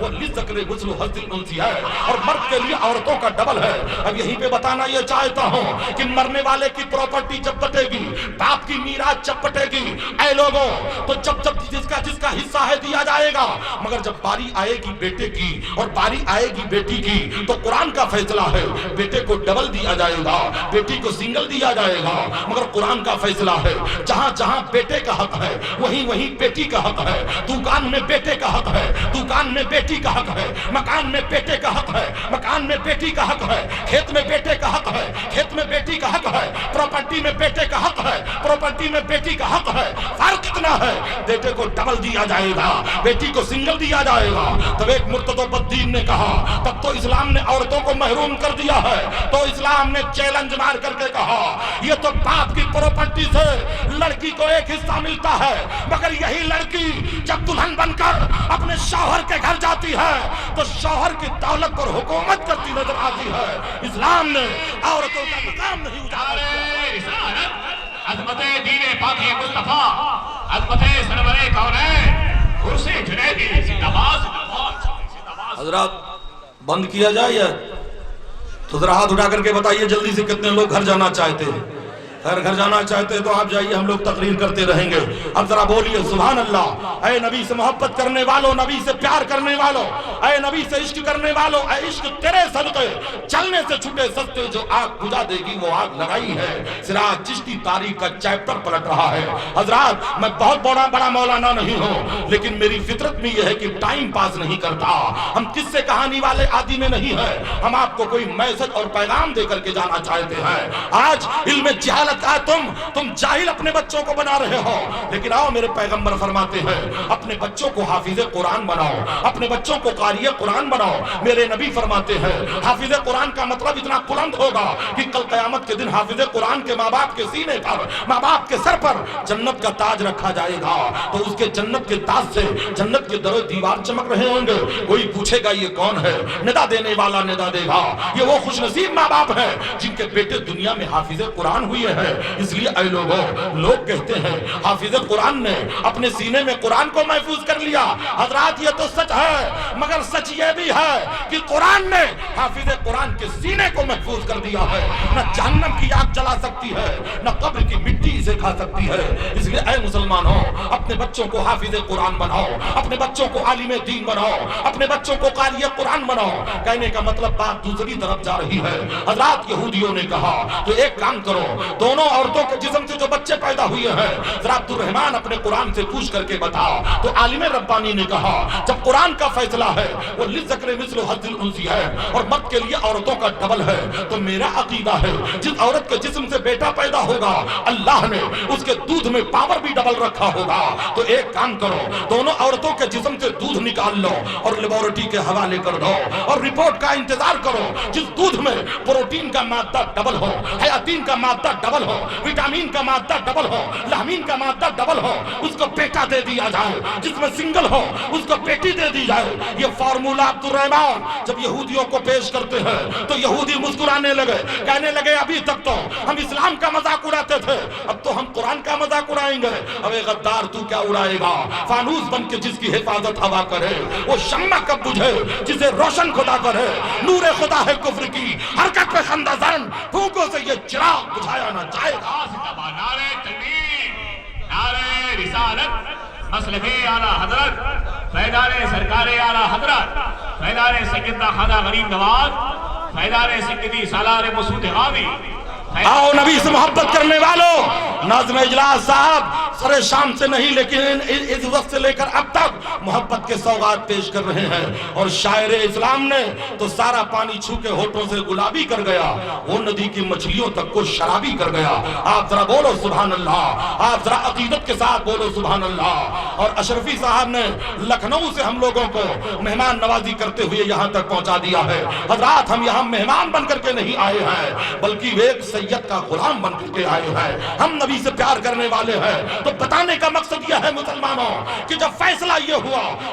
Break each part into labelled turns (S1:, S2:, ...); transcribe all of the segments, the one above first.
S1: وہ للذکر مثل حظ الانثیین ہے اور مرد کے لیے عورتوں کا ڈبل ہے. اب یہیں پہ بتانا یہ چاہتا ہوں کہ مرنے والے کی پراپرٹی جب بٹے گی, باپ کی میراث جب بٹے گی اے لوگوں, تو جب جس کا حصہ ہے دیا جائے گا, مگر جب باری آئے گی بیٹے کی اور باری آئے گی بیٹی کی تو قرآن کا فیصلہ ہے بیٹے کو ڈبل دیا جائے گا, بیٹی کو سنگل دیا جائے گا. مگر قرآن کا فیصلہ ہے جہاں جہاں بیٹے کا حق ہے وہیں وہیں بیٹی کا حق ہے. دکان میں بیٹے کا حق ہے, دکان میں بیٹی کا حق ہے. مکان میں بیٹے کا حق ہے, مکان میں بیٹی کا حق ہے. کھیت میں بیٹے کا حق ہے, کھیت میں بیٹی کا حق ہے. پراپرٹی میں بیٹے کا حق ہے, پراپرٹی میں بیٹی کا حق ہے. فرق اتنا ہے بیٹے کو ڈبل دیا جائے گا, بیٹی کو سنگل دیا جائے گا. تب ایک مرتد و بددین نے کہا تب تو اسلام نے عورتوں کو محروم کر دیا ہے. تو اسلام نے چیلنج مار کر کے کہا یہ تو باپ کی پراپرٹی سے لڑکی کو ایک حصہ ملتا ہے, مگر یہی لڑکی جب دلہن بن کر اپنے شوہر کے گھر جاتی ہے تو شوہر کی دولت پر حکومت کرتی نظر آتی ہے. اسلام نے عورتوں کا مقام نہیں اجاگر کیا.
S2: عظمت دین پاک مصطفیٰ, عظمت سرور کونین عرص جنیدی زندہ باد.
S1: حضرات بند کیا جائے یا تو ذرا ہاتھ اٹھا کر کے بتائیے جلدی سے کتنے لوگ گھر جانا چاہتے ہیں. اگر گھر جانا چاہتے ہیں تو آپ جائیے, ہم لوگ تقریر کرتے رہیں گے. اب ذرا بولیے سبحان اللہ. اے نبی سے محبت کرنے والوں, نبی سے پیار کرنے والوں, اے نبی سے عشق کرنے والوں, اے عشق تیرے صدقے چلنے سے چھٹے سستے جو آگ بجھا دے گی وہ آگ لگائی ہے. سراج چشتی تاریخ کا چیپٹر پلٹ رہا ہے. حضرات میں بہت بڑا مولانا نہیں ہوں, لیکن میری فطرت میں یہ ہے کہ ٹائم پاس نہیں کرتا. ہم کس سے کہانی والے آدمی میں نہیں ہے, ہم آپ کو کوئی میسج اور پیغام دے کر کے جانا چاہتے ہیں. آج علم جہالت کا تم جاہل اپنے بچوں کو بنا رہے ہو, لیکن آؤ میرے پیغمبر فرماتے ہیں اپنے بچوں کو حافظ قرآن بناؤ, اپنے بچوں کو قاری قرآن بناؤ. میرے نبی فرماتے ہیں حافظ قرآن کا مطلب اتنا بلند ہوگا کہ کل قیامت کے دن حافظ قرآن کے ماں باپ کے سینے پر, ماں باپ کے سر پر جنت کا تاج رکھا جائے گا, تو اس کے جنت کے تاج سے جنت کے در و دیوار چمک رہے ہوں گے. کوئی پوچھے گا یہ کون ہے, ندا دینے والا ندا دے گا. یہ وہ خوش نصیب ماں باپ ہیں جن کے بیٹے دنیا میں حافظ قرآن ہوئے ہیں. اس لیے اے لوگوں, لوگ کہتے ہیں حافظ قرآن نے اپنے سینے میں قرآن کو محفوظ کر لیا. حضرات یہ تو سچ ہے, مگر سچ یہ بھی ہے کہ قرآن نے حافظ قرآن کے سینے کو محفوظ کر دیا ہے. نہ جہنم کی آگ جلا سکتی ہے, نہ قبر کی مٹی اسے کھا سکتی ہے. اس لیے اے مسلمانوں, اپنے بچوں کو حافظ قرآن بناؤ, اپنے بچوں کو عالم دین بناؤ, اپنے بچوں کو قاری قرآن بناؤ. کہنے کا مطلب بات دوسری طرف جا رہی ہے. حضرات یہودیوں نے کہا تو ایک کام کرو, دونوں عورتوں کے جسم سے جو بچے پیدا ہوئے ہیں ذرا عبد الرحمن اپنے قرآن سے پوچھ کر کے بتا. تو عالم ربانی نے کہا جب قرآن کا فیصلہ ہے وہ للذکر مثل حظ الانثیین ہے اور مرد کے لیے عورتوں کا ڈبل ہے, تو میرا عقیدہ ہے جس عورت کے جسم سے بیٹا پیدا ہوگا اللہ نے اس کے دودھ میں پاور بھی ڈبل رکھا ہوگا. تو ایک کام کرو, دونوں عورتوں کے جسم سے دودھ نکال لو اور لیبارٹری کے حوالے کر دو اور رپورٹ کا انتظار کرو. جس دودھ میں پروٹین کا مادہ ڈبل ہو, حیاتین کا مادہ ڈبل ہو, وٹامین کا مادہ ڈبل ہو, لامین کا مادہ ڈبل ہو, اس کو بیٹا دے دیا جائے. جس میں سنگل ہو اس کو بیٹی دے دی جائے. یہ فارمولہ عبد الرحمن جب یہودیوں کو پیش کرتے ہیں تو یہودی مسکرانے لگے, کہنے لگے ابھی تک تو ہم اسلام کا مذاق اڑاتے تھے, اب تو ہم قرآن کا مذاق اڑائیں گے. اب اے غدار تو کیا اڑائے گا, فانوس بن کے جس کی حفاظت ہوا کرے وہ شمع کب بجھے جسے روشن خدا کرے. نور خدا ہے کفر کی حرکت پہ خندہ زن, پھونکوں سے یہ چراغ بجھایا نہ جائے گا.
S2: نعرہ تکبیر, نعرہ رسالت, مسلک اعلیٰ حضرت, فیضان سرکار اعلیٰ حضرت, فیضان سیدنا خواجہ غریب نواز, فیضان سیدی سالار مسعود غاوی.
S1: آؤ نبی سے محبت کرنے والوں, ناظم اجلاس صاحب سر شام سے نہیں لیکن اس وقت سے لے کر اب تک محبت کے سوغات پیش کر رہے ہیں. اور شاعر اسلام نے تو سارا پانی چھو کے ہونٹوں سے گلابی کر گیا, وہ ندی کی مچھلیوں تک کو شرابی کر گیا. آپ ذرا بولو سبحان اللہ, آپ ذرا عقیدت کے ساتھ بولو سبحان اللہ. اور اشرفی صاحب نے لکھنؤ سے ہم لوگوں کو مہمان نوازی کرتے ہوئے یہاں تک پہنچا دیا ہے. حضرات ہم یہاں مہمان بن کر کے نہیں آئے ہیں, بلکہ ایک سید کا غلام بن کر کے آئے ہیں. ہم نبی سے پیار کرنے والے ہیں. تو بتانے کا مقصد یہ ہے مسلمانوں کہ جب فیصلہ یہ ہوا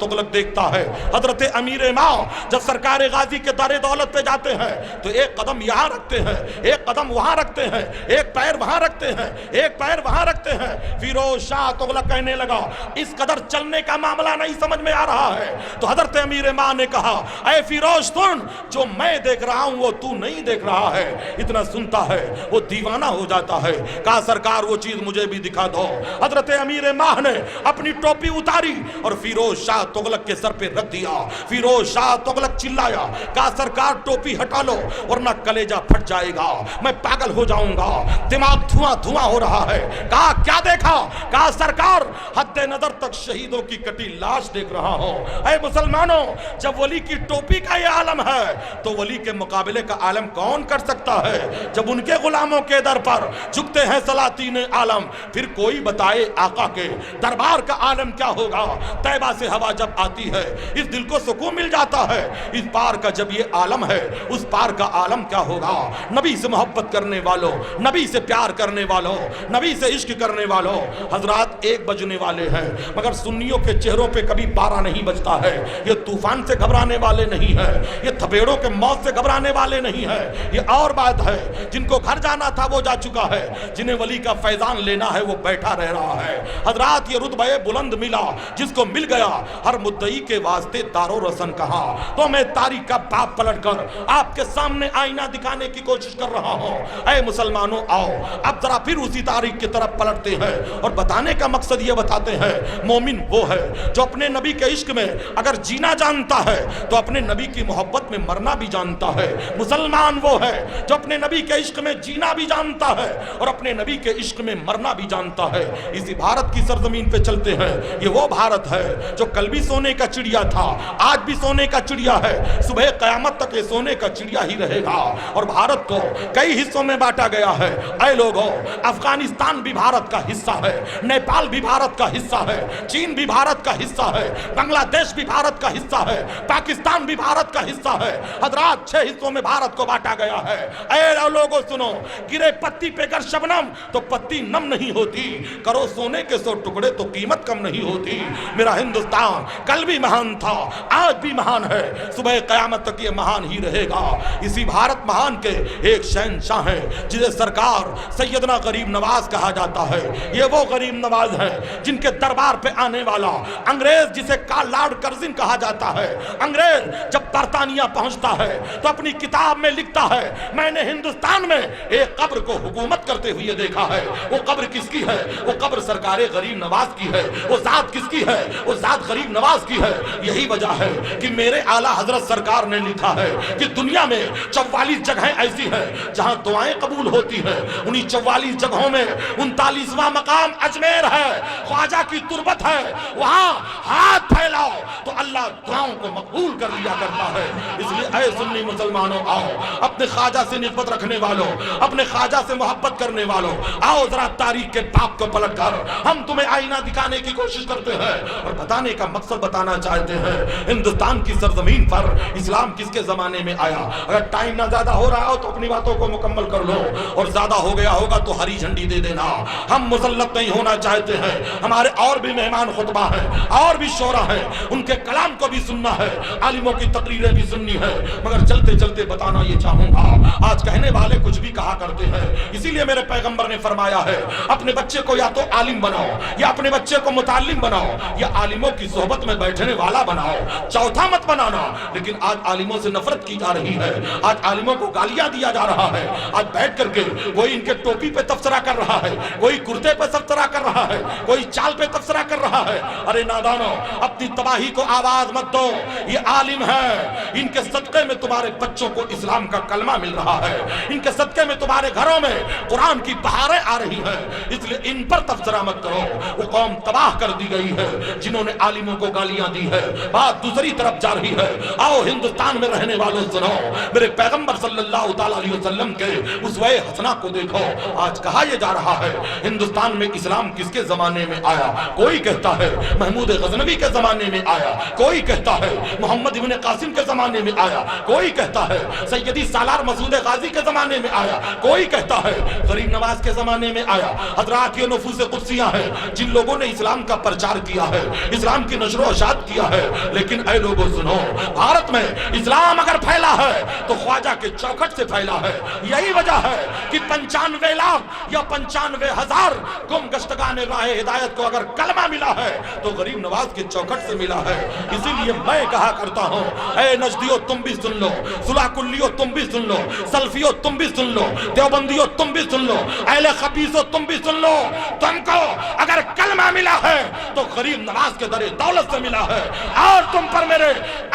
S1: تغلق دیکھتا ہے حضرت امیر ماں جب سرکار غازی کے دار دولت پہ جاتے ہیں تو ایک قدم یہاں رکھتے ہیں، ایک قدم وہاں رکھتے ہیں، ایک پیر وہاں رکھتے ہیں، ایک پیر وہاں رکھتے ہیں۔ فیروز شاہ تغلق کہنے لگا اس قدر چلنے کا معاملہ نہیں سمجھ میں آ رہا ہے۔ تو حضرت امیر ماں نے کہا اے فیروز سن، جو میں دیکھ رہا ہوں وہ تو نہیں دیکھ رہا ہے۔ اتنا سنتا ہے وہ دیوانہ ہو جاتا ہے، کہا سرکار وہ چیز مجھے بھی دکھا دو۔ حضرت امیر ماہ نے اپنی ٹوپی اتاری اور فیروز شاہ تغلق کے سر پہ رکھ دیا۔ فیروز شاہ تغلق چلایا، کہا سرکار ٹوپی ہٹا لو ورنہ کلیجہ پھٹ جائے گا، میں پاگل ہو جاؤں گا، دماغ دھواں دھواں ہو رہا ہے۔ کہا کیا دیکھا؟ کہا سرکار حد نظر تک شہیدوں کی کٹی لاش دیکھ رہا ہوں۔ اے مسلمانوں، جب ولی کی ٹوپی کا یہ عالم ہے تو ولی کے مقابلے کا عالم کون کر سکتا ہے؟ جب ان کے غلاموں کے در پر جھکتے ہیں سلاطین عالم، پھر کوئی بتائے آقا کے دربار کا عالم کیا ہوگا؟ طیبہ سے ہوا جب آتی ہے اس دل کو سکون مل جاتا ہے، اس پار کا جب یہ عالم ہے اس پار کا عالم کیا ہوگا؟ نبی سے محبت کرنے والوں، نبی سے پیار کرنے والوں، نبی سے عشق کرنے والوں، حضرات 1 بجنے والے ہیں مگر سنیوں کے چہروں پہ کبھی 12 نہیں بجتا ہے۔ یہ طوفان سے گھبرانے والے نہیں ہیں، یہ تھپیڑوں کے موت سے گھبرانے والے نہیں ہیں، یہ اور بات ہے۔ جن کو گھر جانا تھا وہ جا چکا ہے، جنہیں ولی کا فیضان لینا ہے وہ بیٹھا رہ رہا ہے۔ حضرات یہ رتبہ بلند ملا جس کو مل گیا ہر مدعی کے واسطے دار و رسن کہا۔ تو میں تاریخ کا باب پلٹ کر آپ کے سامنے آئینہ دکھانے کی کوشش کر رہا ہوں۔ اے مسلمانوں آؤ اب ذرا پھر اسی تاریخ کی طرف پلٹتے ہیں اور بتانے کا مقصد یہ بتاتے ہیں مومن وہ ہے جو اپنے نبی کے عشق میں اگر جینا جانتا ہے تو اپنے نبی کی محبت میں مرنا بھی جانتا ہے۔ مسلمان وہ ہے جو اپنے نبی کے عشق میں جینا بھی جانتا ہے اور اپنے نبی کے عشق میں مرنا بھی جانتا ہے۔ اسی بھارت کی سرزمین پہ چلتے ہیں، یہ وہ بھارت ہے جو کل بھی سونے کا چڑیا تھا، آج بھی سونے کا چڑیا ہے، صبح قیامت تک یہ سونے کا چڑیا ہی رہے گا۔ اور بھارت کو کئی حصوں میں بانٹا گیا ہے۔ اے لوگوں، افغانستان بھی بھارت کا حصہ ہے، نیپال بھی بھارت کا حصہ ہے، چین بھی بھارت کا حصہ ہے، بنگلہ دیش بھی بھارت کا حصہ ہے، پاکستان بھی بھارت کا حصہ ہے۔ حضرات 6 حصوں میں بھارت کو بانٹا گیا ہے۔ اے لوگوں سنو، گرے پتی پہ گر شبنم تو پتی نم نہیں ہوتی، کرو سونے کے 100 ٹکڑے تو قیمت کم نہیں ہوتی۔ میرا ہندوستان کل بھی مہان تھا، آج بھی مہان ہے، صبح قیامت تک یہ مہان ہی رہے گا۔ اسی بھارت مہان کے ایک شہنشاہ ہیں جسے سرکار سیدنا غریب نواز کہا جاتا ہے۔ یہ وہ غریب نواز ہیں جن کے دربار پہ آنے والا انگریز جسے لارڈ کرزن کہا جاتا ہے، انگریز جب برطانیہ پہنچتا ہے تو اپنی کتاب میں لکھتا ہے میں نے ہندوستان میں ایک قبر کو حکومت کرتے ہوئے دیکھا ہے۔ وہ قبر کس کی ہے؟ وہ قبر سرکار غریب نواز کی ہے۔ وہ ذات کس کی ہے؟ وہ ذات غریب نواز کی ہے۔ یہی وجہ ہے کہ میرے اعلیٰ حضرت سرکار نے لکھا ہے کہ دنیا میں 44 جگہیں ایسی ہیں جہاں دعائیں قبول ہوتی ہیں، انہی 44 جگہوں میں 39واں مقام اجمیر ہے، خواجہ کی تربت ہے، وہاں ہاتھ پھیلاؤ تو اللہ دعاؤں کو مقبول کر لیا کرتا ہے۔ اس لیے اے سنی مسلمانوں آؤ، اپنے خواجہ سے نسبت رکھنے والوں، اپنے خواجہ سے محبت کرنے والوں، آؤ ذرا تاریخ کے باب کو پلٹ کر ہم تمہیں آئینہ دکھانے کی کوشش کرتے ہیں اور بتانے کا مقصد بتانا چاہتے ہیں۔ ہندوستان کی سرزمین پر اسلام کس کے زمانے میں آیا؟ اگر ٹائم نہ زیادہ ہو رہا ہو تو اپنی باتوں کو مکمل کر لو، اور زیادہ ہو گیا ہوگا تو ہری جھنڈی دے دینا۔ ہم مسلط نہیں ہونا چاہتے ہیں، ہمارے اور بھی مہمان خطبہ ہیں، اور بھی شعرا ہیں، ان کے کلام کو بھی سننا ہے، عالموں کی تقریریں بھی سننی ہے، مگر چلتے چلتے بتانا یہ چاہوں گا آج کہنے والے کچھ بھی کہا کرتے ہیں، اسی لیے میرے پیغمبر نے فرمایا ہے اپنے بچے کو یا تو عالم بناؤ یا اپنے بچے کو متعلم بناؤ یا عالموں کی صحبت میں بیٹھنے والا بناؤ، چوتھا مت بنانا۔ لیکن آج عالموں سے نفرت کی جا رہی ہے، آج عالموں کو گالیاں دیا جا رہا ہے، آج بیٹھ کر کے کوئی ان کے ٹوپی پہ تبصرہ کر رہا ہے، کوئی کرتے پہ تبصرہ کر رہا ہے، کوئی چال پہ تبصرہ کر رہا ہے۔ ارے نادانو، اپنی تباہی کو آواز مت دو، یہ عالم ہے، ان کے صدقے میں تمہارے بچوں کو اسلام کا کلمہ مل رہا ہے، ان کے صدقے میں تمہارے گھروں میں قرآن کی بہاریں آ رہی ہیں، اس لیے ان پر تبصرہ مت کرو۔ وہ قوم تباہ کر دی گئی ہے جنہوں نے عالموں کو گالیاں دی ہے۔ بات دوسری طرف جا رہی ہے، آؤ ہندوستان میں رہنے والوں سنو، میرے پیغمبر صلی اللہ تعالی علیہ وسلم کے اسوہ حسنہ کو دیکھو۔ آج کہا یہ جا رہا ہے ہندوستان میں اسلام کس کے زمانے میں آیا؟ کوئی کہتا ہے محمود غزنوی کے زمانے میں آیا، کوئی کہتا ہے محمد ابن قاسم کے زمانے میں آیا، کوئی کہتا ہے سیدی سالار مسعود غازی کے زمانے میں آیا، کوئی کہتا ہے غریب نواز کے زمانے میں آیا۔ حضرات یہ نفوس قدسیاں ہیں جن لوگوں نے اسلام کا پرچار کیا ہے, اسلام کی نشر و اشاعت کیا ہے. لیکن اے لوگوں سنو, بھارت میں اسلام اگر پھیلا ہے تو خواجہ کے چوکھٹ سے پھیلا ہے. یہی وجہ ہے کہ 95 لاکھ یا 95,000 گم گشتگان راہ ہدایت کو اگر کلمہ ملا ہے تو غریب نواز کے چوکھٹ سے ملا ہے. اسی لیے میں کہا کرتا ہوں, اے نجدیو تم بھی سن لو, صلح کلیو تم بھی سن لو, سلفیو تم بھی سن لو, دیوبندیو تم بھی سن لو, اہل خبیثو تم بھی سن لو. تم کو اگر کلمہ ملا ہے تو غریب نواز کے در دولت سے ملا ہے. اور تم پر میرے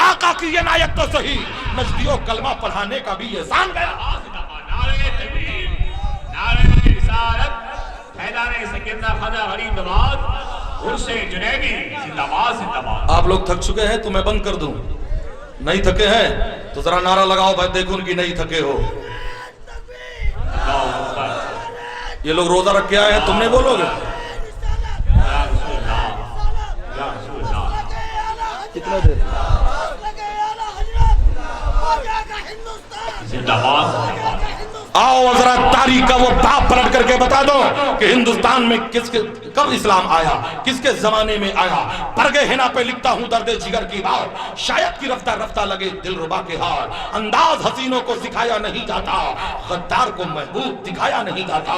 S1: آقا کی یہ عنایت تو صحیح, نجدیو کلمہ پڑھانے کا بھی احسان گیا.
S2: نعرہ تکبیر, نعرہ رسالت, حیدر سیدنا خواجہ غریب نواز عرس جنیدی زندہ باد زندہ باد.
S1: آپ لوگ تھک چکے ہیں تو میں بند کر دوں؟ نہیں تھکے ہیں تو ذرا نعرہ لگاؤ بھائی, دیکھو ان کی نہیں تھکے ہو. یہ لوگ روزہ رکھ کے آئے ہیں, تم نہیں بولو گے؟ کتنا دیر
S2: زندہ باد.
S1: آؤ ذرا تاریخ کا وہ باب پلٹ کر کے بتا دو کہ ہندوستان میں کب اسلام آیا, کس کے زمانے میں آیا. پرگے ہنا پہ لکھتا ہوں درد جگر کی بات, شاید کی رفتہ رفتہ لگے دل ربا کے ہار. انداز حسینوں کو سکھایا نہیں جاتا, غدار کو محبوب دکھایا نہیں جاتا.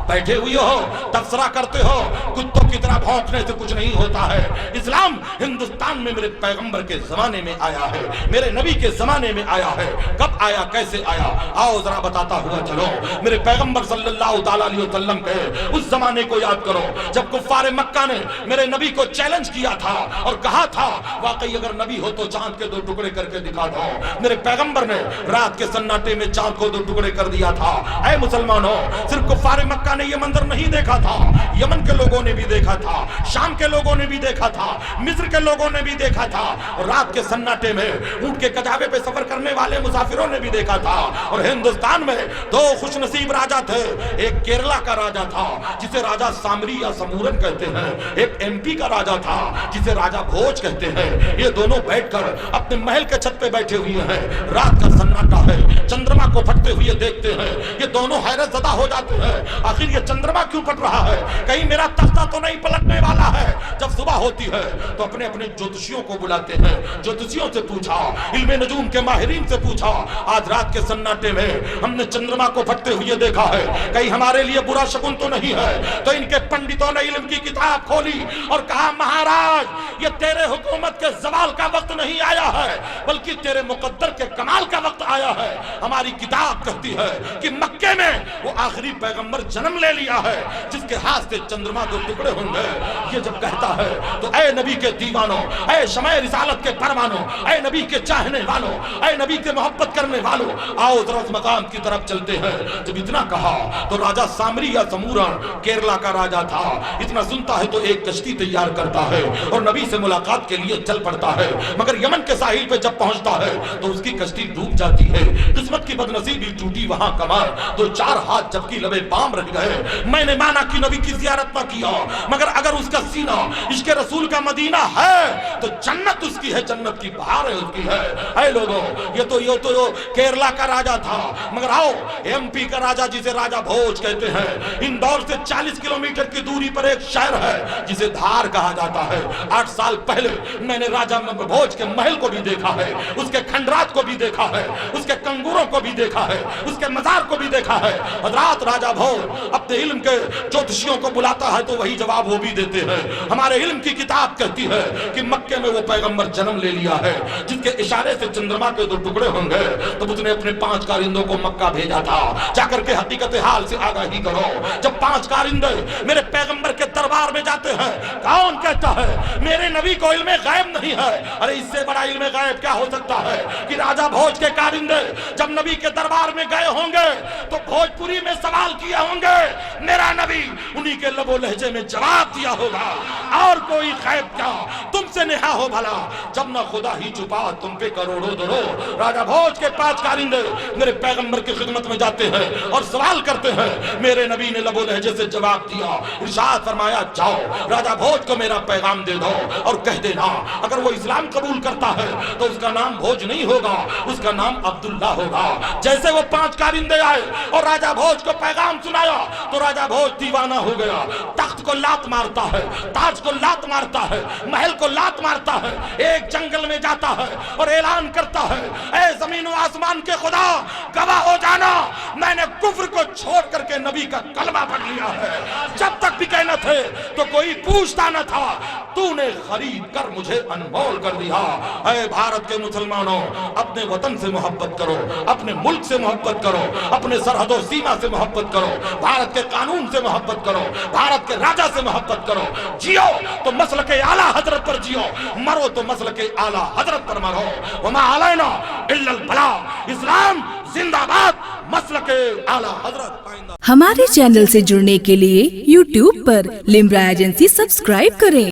S1: بیٹھے ہوئے ہو تبصرہ کرتے ہو, کتوں کی طرح بھونکنے سے کچھ نہیں ہوتا ہے. اسلام ہندوستان میں میرے پیغمبر کے زمانے میں آیا ہے, میرے نبی کے زمانے میں آیا ہے. کب آیا, کیسے آیا, آؤ ذرا بتاتا ہوا چلو. میرے پیغمبر صلی اللہ تعالیٰ علیہ وسلم کے اس زمانے کو یاد کرو جب کفار مکہ نے میرے نبی کو چیلنج کیا تھا اور کہا تھا واقعی اگر نبی ہو تو چاند کے 2 ٹکڑے کر کے دکھا دو. میرے پیغمبر نے رات کے سناٹے میں چاند کو 2 ٹکڑے کر دیا تھا. اے مسلمانوں, صرف کفار مکہ نے یہ منظر نہیں دیکھا تھا, یمن کے لوگوں نے بھی دیکھا تھا, شام کے لوگوں نے بھی دیکھا تھا, مصر کے لوگوں نے بھی دیکھا تھا, اور رات کے سناٹے میں اونٹ کے کجاوے پہ سفر کرنے والے مسافروں نے بھی دیکھا تھا. اور ہندوستان میں 2 خوش نصیب راجہ تھے, ایک کیرلا کا راجہ تھا جسے راجہ سامری یا سمورن کہتے ہیں, ایک ایم پی کا راجہ تھا جسے راجہ بھوج کہتے ہیں. یہ دونوں بیٹھ کر اپنے محل کے چھت پہ بیٹھے ہوئے ہیں, رات کا سناٹا ہے, چندرما کو پھٹتے ہوئے دیکھتے ہیں. یہ دونوں حیرت زدہ ہو جاتے ہیں, آخر یہ چندرما کیوں پھٹ رہا ہے, کہیں میرا تختہ تو نہیں پلٹنے والا ہے. جب صبح ہوتی ہے تو اپنے اپنے جوتشیوں کو بلاتے ہیں, جوتشیوں سے پوچھا, علم نجوم کے ماہرین سے پوچھا, آج رات کے سناٹے میں ہم نے چندرما کو پھٹتے ہوئے دیکھا ہے, کہیں ہمارے لیے برا شگن تو نہیں ہے. تو ان کے پنڈتوں نے علم کی کتاب کھولی اور کہا مہاراج یہ تیرے حکومت کے زوال کا وقت نہیں آیا ہے بلکہ تیرے مقدر کے کمال کا وقت آیا ہے. ہماری کتاب کہتی ہے کہ مکے میں وہ آخری پیغمبر جنم لے لیا ہے جس کے ہاتھ سے چندرما 2 ٹکڑے ہوں گے. یہ جب کہتا ہے تو اے نبی کے دیوانوں, اے شمع رسالت کے پروانوں, اے نبی کے چاہنے والوں, اے نبی کے محبت کرنے والوں, آؤ ذرا اس مقام کی طرف چلتے ہیں. جب اتنا کہا تو راجہ سامری یا سمورن کیرلا کا راجہ تھا, اتنا سنتا ہے تو ایک کشتی تیار کرتا ہے اور نبی سے ملاقات کے لیے چل پڑتا ہے. مگر یمن کے ساحل پہ جب پہنچتا ہے تو اس کی کشتی ڈوب جاتی ہے. قسمت کی بدنصیبی ٹوٹی وہاں کمر, 2-4 ہاتھ جبکہ لبے بام رہ گئے. میں نے مانا کہ نبی کی زیارت نہ کیا, مگر اگر اس کا سینہ عشق رسول کا مدینہ ہے تو جنت اس کی ہے, جنت کی بہار ہے اس کی ہے. اے لوگوں, یہ تو کیرلا کا راجہ تھا, مگر آؤ ایم پی کا راجہ جسے راجہ بھوج کہتے ہیں. اندور سے 40 کلومیٹر کی دوری پر ایک شہر ہے جسے دھار کہا جاتا ہے. 8 سال پہلے میں نے راجہ بھوج کے محل کو بھی دیکھا ہے, اس کے کھنڈرات کو بھی دیکھا ہے, اس کے کنگوروں کو بھی دیکھا ہے, اس کے مزار کو بھی دیکھا ہے. حضرات راجہ بھوج اپنے علم کے جوتشیوں کو بلاتا ہے تو وہی جواب وہ بھی دیتے ہیں. ہمارے علم کی کتاب کہتی ہے کہ مکے میں وہ پیغمبر جنم لے لیا ہے جس کے اشارے سے چندرما کے 2 ٹکڑے ہوں گے. تو اس نے اپنے 5 کارندوں کو مکہ بھیجا تھا, جا کر کے حقیقت حال سے آگاہی کرو. جب 5 کارندے میرے پیغمبر کے دربار میں جاتے ہیں, کون کہتا ہے میرے نبی کو علم غیب نہیں ہے؟ ارے اس سے بڑا علم غیب کیا ہو سکتا ہے کہ راجہ بھوج کے کارندے جب نبی کے دربار میں گئے ہوں گے تو بھوجپوری میں سوال کیے ہوں گے, میرا نبی انہی کے لب و لہجے میں جواب دیا ہوگا. اور کوئی غیب کیا تم سے نہا ہو بھلا, جب نہ خدا ہی چھپا تم پہ کروڑوں درو. راجہ بھوج کے 5 کارندے میرے پیغمبر کی خدمت میں جاتے ہیں اور سوال کرتے ہیں. میرے نبی نے لب و لہجے سے جواب دیا, ارشاد فرمایا جاؤ راجہ بھوج کو میرا پیغام دے دو اور کہہ دینا اگر وہ اسلام قبول کرتا ہے تو اس کا نام بھوج نہیں ہوگا, اس کا نام عبداللہ ہوگا. جیسے وہ 5 کارندے آئے اور راجہ بھوج کو پیغام سنایا تو راجہ بھوج دیوانہ ہو گیا. تخت کو لات مارتا ہے, تاج کو لات مارتا ہے, محل کو لات مارتا ہے, ایک جنگل میں جاتا ہے اور اعلان کرتا ہے اے زمین و آسمان کے خدا گواہ ہو جانا, میں نے کفر کو چھوڑ کر کے نبی کا کلمہ پڑھ لیا ہے. جب تک بکے نہ تھے تو کوئی پوچھتا نہ تھا, تو نے خرید کر مجھے انمول کر دیا. اے بھارت کے مسلمانوں, اپنے وطن سے محبت کرو, اپنے ملک سے محبت کرو, اپنے سرحد و سیما سے محبت کرو, بھارت کے قانون سے محبت کرو, بھارت کے راجہ سے محبت کرو. جیو تو مسلک اعلیٰ حضرت پر جیو, مرو تو مسلک اعلیٰ حضرت پر مرو. وما علینا الا البلاغ. اسلام زندہ باد, مسلک اعلیٰ حضرت.
S3: ہمارے چینل سے جڑنے کے لیے YouTube پر لمرا ایجنسی سبسکرائب کریں.